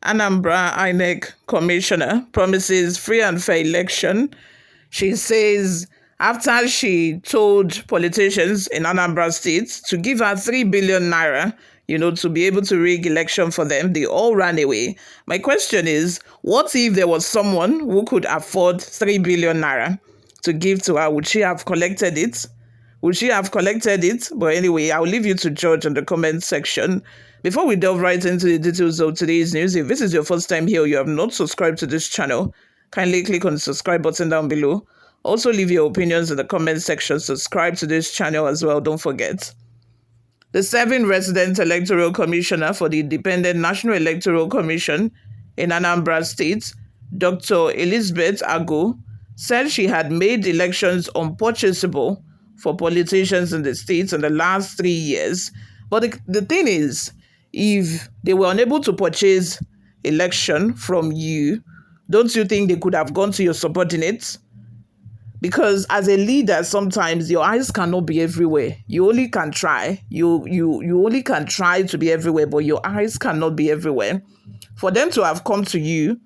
Anambra Inec commissioner promises free and fair election. She says after she told politicians in Anambra State to give her 3 billion naira, to be able to rig election for them, they all ran away. My question is, what if there was someone who could afford 3 billion naira to give to her? Would she have collected it? Would she have collected it? But anyway, I'll leave you to judge in the comment section. Before we delve right into the details of today's news, if this is your first time here or you have not subscribed to this channel, kindly click on the subscribe button down below. Also, leave your opinions in the comment section. Subscribe to this channel as well, don't forget. The serving resident electoral commissioner for the Independent National Electoral Commission in Anambra State, Dr. Elizabeth Agu, said she had made elections unpurchasable for politicians in the state in the last 3 years. But the thing is, if they were unable to purchase election from you, don't you think they could have gone to your subordinates? Because as a leader, sometimes your eyes cannot be everywhere. You only can try. You only can try to be everywhere, but your eyes cannot be everywhere. For them to have come to you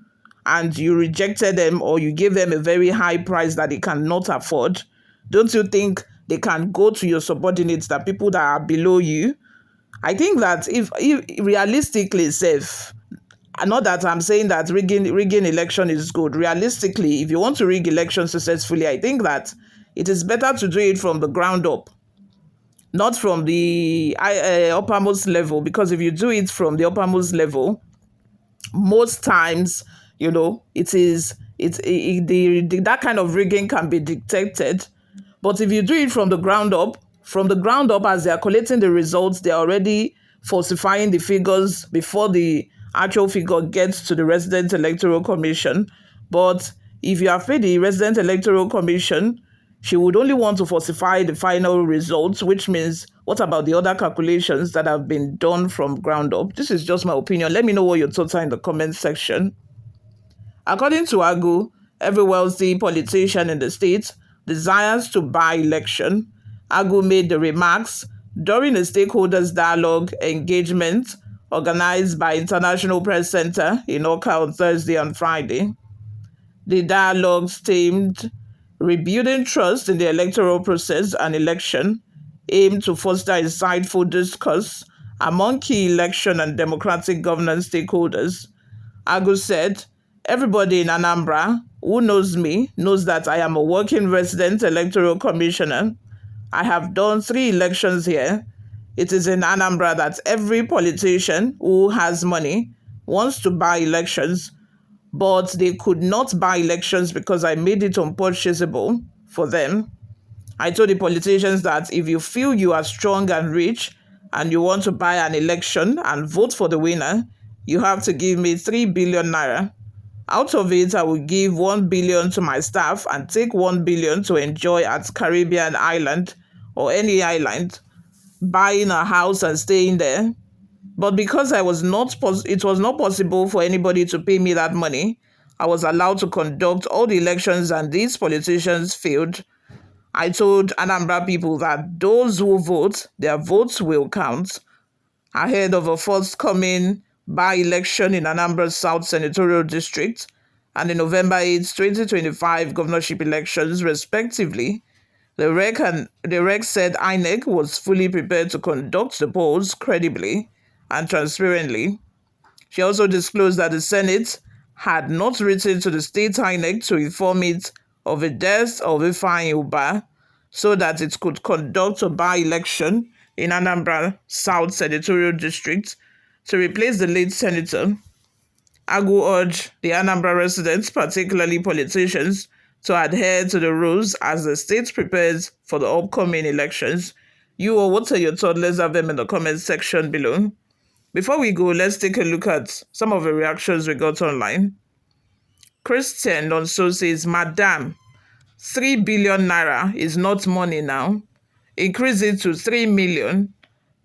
and you rejected them, or you gave them a very high price that they cannot afford, don't you think they can go to your subordinates, that people that are below you? I think that if realistically safe, not that I'm saying that rigging election is good. Realistically, if you want to rig election successfully, I think that it is better to do it from the ground up, not from the uppermost level. Because if you do it from the uppermost level, most times, that kind of rigging can be detected. But if you do it from the ground up, as they are collecting the results, they are already falsifying the figures before the actual figure gets to the Resident Electoral Commission. But if you have paid the Resident Electoral Commission, she would only want to falsify the final results, which means what about the other calculations that have been done from ground up? This is just my opinion. Let me know what your thoughts are in the comment section. According to Agu, every wealthy politician in the state desires to buy election. Agu made the remarks during a stakeholders dialogue engagement organized by International Press Center in Oka on Thursday and Friday. The dialogues themed Rebuilding Trust in the Electoral Process and Election aimed to foster insightful discourse among key election and democratic governance stakeholders. Agu said, "Everybody in Anambra who knows me knows that I am a working resident electoral commissioner. I have done 3 elections here. It is in Anambra that every politician who has money wants to buy elections, but they could not buy elections because I made it unpurchasable for them. I told the politicians that if you feel you are strong and rich and you want to buy an election and vote for the winner, you have to give me 3 billion naira. Out of it, I will give 1 billion to my staff and take 1 billion to enjoy at Caribbean island or any island, buying a house and staying there. But because it was not possible for anybody to pay me that money, I was allowed to conduct all the elections and these politicians failed. I told Anambra people that those who vote, their votes will count." Ahead of a forthcoming by-election in Anambra South Senatorial District and in November 8, 2025 governorship elections, respectively, the REC said Inec was fully prepared to conduct the polls credibly and transparently. She also disclosed that the Senate had not written to the state Inec to inform it of the death of Ifeanyi Ubah so that it could conduct a by-election in Anambra South Senatorial District to replace the late senator. Agu urged the Anambra residents, particularly politicians, to adhere to the rules as the state prepares for the upcoming elections. What are your thoughts? Let's have them in the comment section below. Before we go, let's take a look at some of the reactions we got online. Christian also says, "Madam, 3 billion naira is not money now. Increase it to 3 million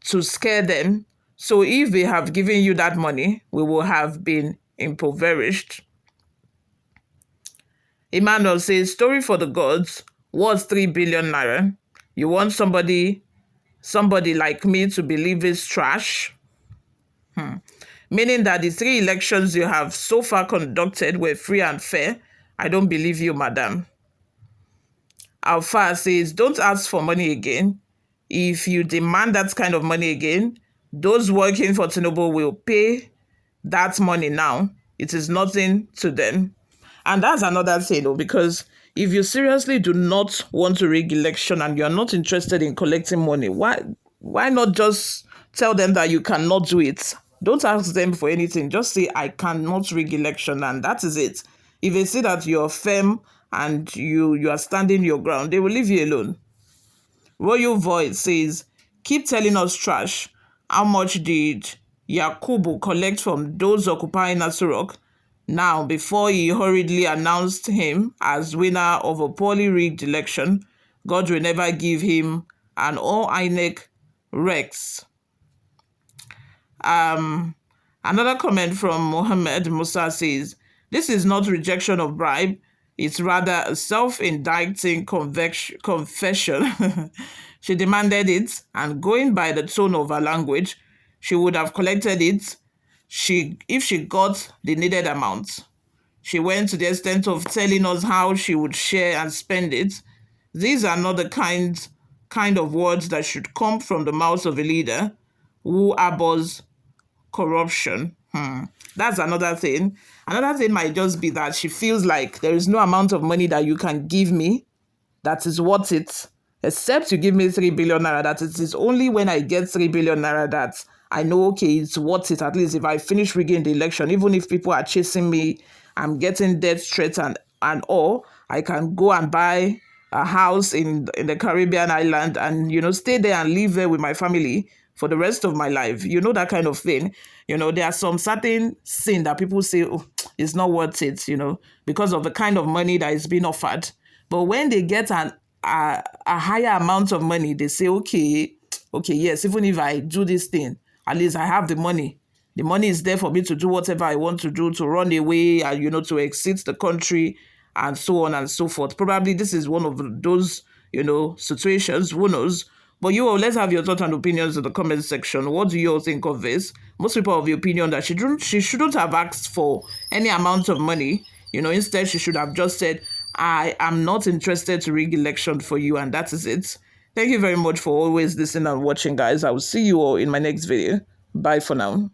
to scare them. So if they have given you that money, we will have been impoverished." Emmanuel says, "Story for the gods. What's 3 billion naira? You want somebody like me to believe it's trash?" meaning that the 3 elections you have so far conducted were free and fair. I don't believe you, madam. Alfa says, don't ask for money again. If you demand that kind of money again, those working for Tinubu will pay that money now. It is nothing to them. And that's another thing, though, because if you seriously do not want to rig election and you're not interested in collecting money, why not just tell them that you cannot do it? Don't ask them for anything. Just say, I cannot rig election, and that is it. If they see that you're firm and you are standing your ground, they will leave you alone. Royal Voice says, keep telling us trash. How much did Yakubu collect from those occupying Asurok? Now, before he hurriedly announced him as winner of a poorly rigged election, God will never give him an all Inec Rex. Another comment from Mohammed Musa says, this is not rejection of bribe, it's rather a self-indicting confession. She demanded it, and going by the tone of her language, she would have collected it if she got the needed amount. She went to the extent of telling us how she would share and spend it. These are not the kind of words that should come from the mouth of a leader who abhors corruption. That's another thing. Another thing might just be that she feels like there is no amount of money that you can give me that is worth it, except you give me 3 billion naira. That it is only when I get 3 billion naira that I know, okay, it's worth it. At least if I finish rigging the election, even if people are chasing me, I'm getting death threats and all, I can go and buy a house in the Caribbean island and, stay there and live there with my family for the rest of my life. That kind of thing. There are some certain sin that people say, oh, it's not worth it, because of the kind of money that is being offered. But when they get a higher amount of money, they say, okay, yes, even if I do this thing, at least I have the money. The money is there for me to do whatever I want to do, to run away and, to exit the country and so on and so forth. Probably this is one of those, situations, who knows? But let's have your thoughts and opinions in the comment section. What do you all think of this? Most people are of the opinion that she shouldn't have asked for any amount of money. Instead, she should have just said, I am not interested to rig election for you, and that is it. Thank you very much for always listening and watching, guys. I will see you all in my next video. Bye for now.